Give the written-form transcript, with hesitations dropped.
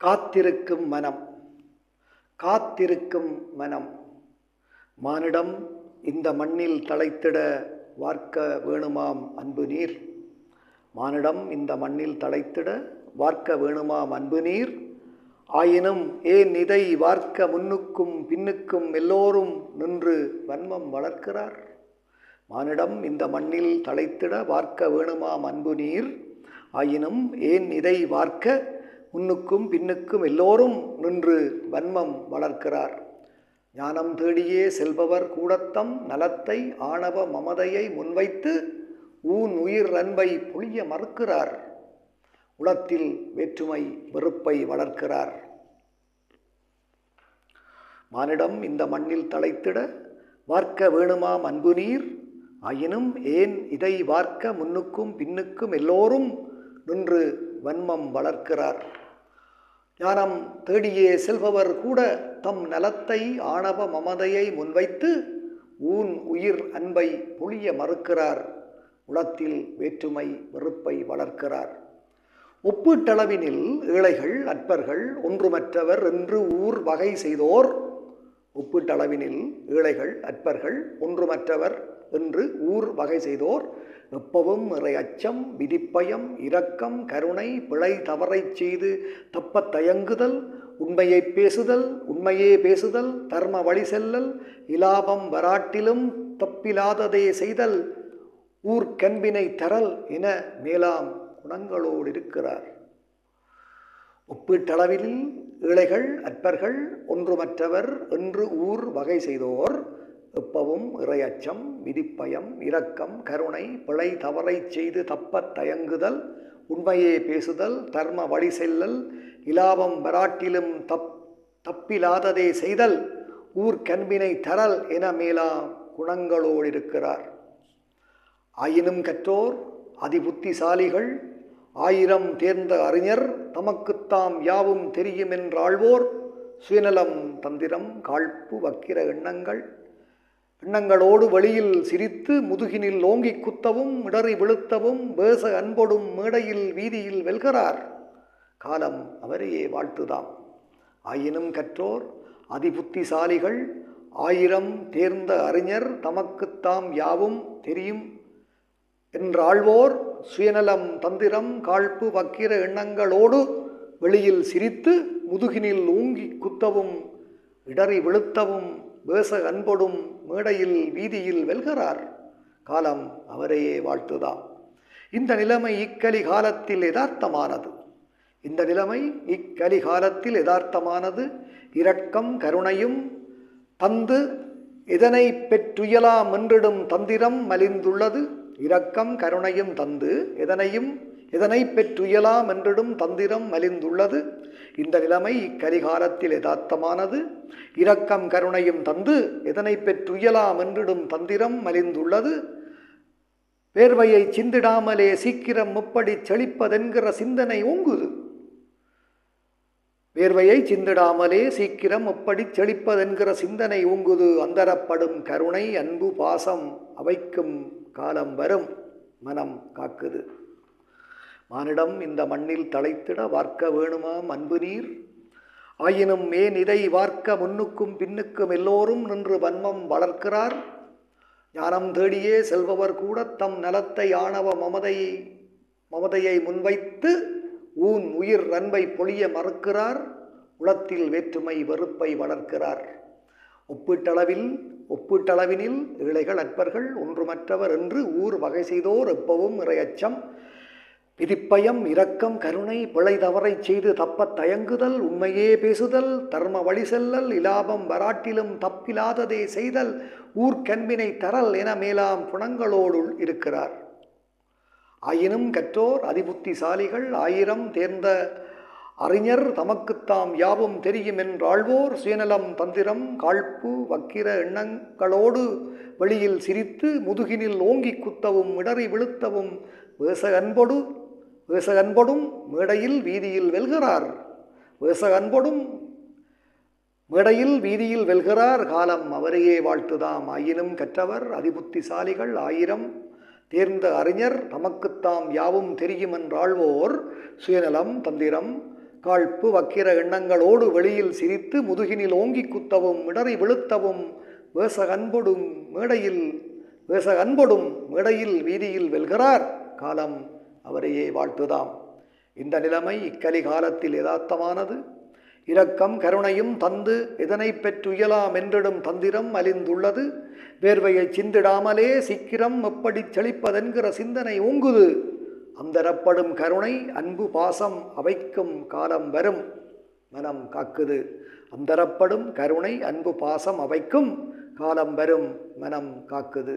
காத்திருக்கும் மனம். காத்திருக்கும் மனம். மானிடம் இந்த மண்ணில் தழைத்திட வார்க்க வேணுமாம் அன்பு நீர். மானிடம் இந்த மண்ணில் தழைத்திட வார்க்க வேணுமாம் அன்பு நீர். ஆயினும் ஏன் இதை வார்க்க முன்னுக்கும் பின்னுக்கும் எல்லோரும் நின்று வன்மம் வளர்க்கிறார். மானிடம் இந்த மண்ணில் தழைத்திட வார்க்க வேணுமாம் அன்பு நீர். ஆயினும் ஏன் இதை வார்க்க முன்னுக்கும் பின்னுக்கும் எல்லோரும் நின்று வன்மம் வளர்க்கிறார். ஞானம் தேடியே செல்பவர் கூடத்தம் நலத்தை ஆணவ மமதையை முன்வைத்து ஊன் உயிர் அன்பை பொழிய மறுக்கிறார். உளத்தில் வேற்றுமை வெறுப்பை வளர்க்கிறார். மானிடம் இந்த மண்ணில் தழைத்திட வார்க்க வேணுமாம் அன்பு நீர். ஆயினும் ஏன் இதை வார்க்க முன்னுக்கும் பின்னுக்கும் எல்லோரும் நின்று வன்மம் வளர்க்கிறார். ஞானம் தேடியே செல்பவர் கூட தம் நலத்தை ஆணவ மமதையை முன்வைத்து ஊன் உயிர் அன்பை பொழிய மறுக்கிறார். உளத்தில் வேற்றுமை வெறுப்பை வளர்க்கிறார். ஒப்பீட்டளவினில் ஏழைகள் அற்பர்கள் ஒன்றுமற்றவர் என்று ஊர் வகை செய்தோர். ஒப்பீட்டளவினில் ஏழைகள் அற்பர்கள் ஒன்றுமற்றவர் என்று ஊர் வகை செய்தோர் எப்பவும் இறை அச்சம் விதிப்பயம் இரக்கம் கருணை பிழை தவறைச் செய்து தப்பத் தயங்குதல் உண்மையை பேசுதல் உண்மையே பேசுதல் தர்ம வழி செல்லல் இலாபம் வராட்டிலும் தப்பிலாததே செய்தல் ஊர் கண்பினை தரல் என மேலாம் குணங்களோடு இருக்கிறார். ஒப்பீட்டளவில் ஏழைகள் அற்பர்கள் ஒன்றுமற்றவர் என்று ஊர் வகை செய்தோர் எப்பவும் இறை அச்சம் விதிப்பயம் இரக்கம் கருணை பிழை தவறைச் செய்து தப்பத் தயங்குதல் உண்மையே பேசுதல் தர்ம வழி செல்லல் இலாபம் வராட்டிலும் தப்பிலாததே செய்தல் ஊர் கண்பினை தரல் என மேலாம் குணங்களோடு இருக்கிறார். ஆயினும் கற்றோர் அதிபுத்திசாலிகள் ஆயிரம் தேர்ந்த அறிஞர் தமக்குத்தாம் யாவும் தெரியுமென்றாழ்வோர் சுயநலம் தந்திரம் காழ்ப்பு வக்கிர எண்ணங்களோடு வெளியில் சிரித்து முதுகினில் ஓங்கி குத்தவும் இடறி விழுத்தவும் வேச அன்பொடும் மேடையில் வீதியில் வெல்கிறார். காலம் அவரையே வாழ்த்துதாம். ஆயினும் கற்றோர் அதிபுத்திசாலிகள் ஆயிரம் தேர்ந்த அறிஞர் தமக்குத்தாம் யாவும் தெரியும் என்றாழ்வோர் சுயநலம் தந்திரம் காழ்ப்பு வக்கிர எண்ணங்களோடு வெளியில் சிரித்து முதுகினில் ஊங்கி குத்தவும் இடறி விழுத்தவும் வேச அன்பொடும் மேடையில் வீதியில் வெல்கிறார். காலம் அவரையே வாழ்த்துதாம். இந்த நிலைமை இக்கலி காலத்தில் யதார்த்தமானது. இந்த நிலைமை இக்கலி காலத்தில் யதார்த்தமானது. இரக்கம் கருணையும் தந்து எதனை பெற்றுயலாம் என்றிடும் தந்திரம் மலிந்துள்ளது. இரக்கம் கருணையும் தந்து எதனை பெற்றுயலாம் என்றிடும் தந்திரம் மலிந்துள்ளது. இந்த நிலைமை இக்கலிகாலத்தில் யதார்த்தமானது. இரக்கம் கருணையும் தந்து எதனை பெற்றுயலாம் என்றிடும் தந்திரம் மலிந்துள்ளது. வேர்வையை சிந்திடாமலே சீக்கிரம் முப்படி செழிப்பதென்கிற சிந்தனை ஓங்குது. வேர்வையை சிந்திடாமலே சீக்கிரம் முப்படி செழிப்பதென்கிற சிந்தனை ஓங்குது. அந்தரப்படும் கருணை அன்பு பாசம் அவைக்கும் காலம் வரும் மனம் காக்குது. மானிடம் இந்த மண்ணில் தழைத்திட வார்க்க வேணுமாம் அன்பு நீர். ஆயினும் ஏன் இதை வார்க்க முன்னுக்கும் பின்னுக்கும் எல்லோரும் நின்று வன்மம் வளர்க்கிறார். ஞானம் தேடியே செல்பவர் கூட தம் நலத்தை ஆணவ மமதையை முன்வைத்து ஊன் உயிர் அன்பை பொழிய மறுக்கிறார். உளத்தில் வேற்றுமை வெறுப்பை வளர்க்கிறார். ஒப்பீட்டளவினில் ஏழைகள் அற்பர்கள் ஒன்றுமற்றவர் என்று ஊர் வகை செய்தோர் எப்பவும் இறை அச்சம் விதிப்பயம் இரக்கம் கருணை பிழை தவறைச் செய்து தப்பத் தயங்குதல் உண்மையே பேசுதல் தர்ம வழி செல்லல் இலாபம் வராட்டிலும் தப்பிலாததே செய்தல் ஊர் கண்பினை தரல் என மேலாம் குணங்களோடு இருக்கிறார். ஆயினும் கற்றோர் அதிபுத்திசாலிகள் ஆயிரம் தேர்ந்த அறிஞர் தமக்குத்தாம் யாவும் தெரியுமென்றாழ்வோர் சுயநலம் தந்திரம் காழ்ப்பு வக்கிர எண்ணங்களோடு வெளியில் சிரித்து முதுகினில் ஓங்கி குத்தவும் இடறி விழுத்தவும் வேச அன்பொடும் மேடையில் வீதியில் வெல்கிறார். வேச அன்பொடும் மேடையில் வீதியில் வெல்கிறார். காலம் அவரையே வாழ்த்துதாம். ஆயினும் கற்றவர் அதிபுத்திசாலிகள் ஆயிரம் தேர்ந்த அறிஞர் தமக்குத்தாம் யாவும் தெரியுமென்றாழ்வோர் சுயநலம் தந்திரம் காழ்ப்பு வக்கிர எண்ணங்களோடு வெளியில் சிரித்து முதுகினில் ஓங்கி குத்தவும் இடறி விழுத்தவும் வேசகன்பொடும் மேடையில் வீதியில் வெல்கிறார் காலம் அவரையே வாழ்த்துதாம். இந்த நிலைமை இக்கலி காலத்தில் யதார்த்தமானது. இரக்கம் கருணையும் தந்து எதனை பெற்றுயலாம் என்றிடும் தந்திரம் அலிந்துள்ளது. வேர்வையை சிந்திடாமலே சீக்கிரம் எப்படி செழிப்பதென்கிற சிந்தனை ஓங்குது. அந்தரப்படும் கருணை அன்பு பாசம் அவைக்கும் காலம் வரும் மனம் காக்குது. அந்தரப்படும் கருணை அன்பு பாசம் அவைக்கும் காலம் வரும் மனம் காக்குது.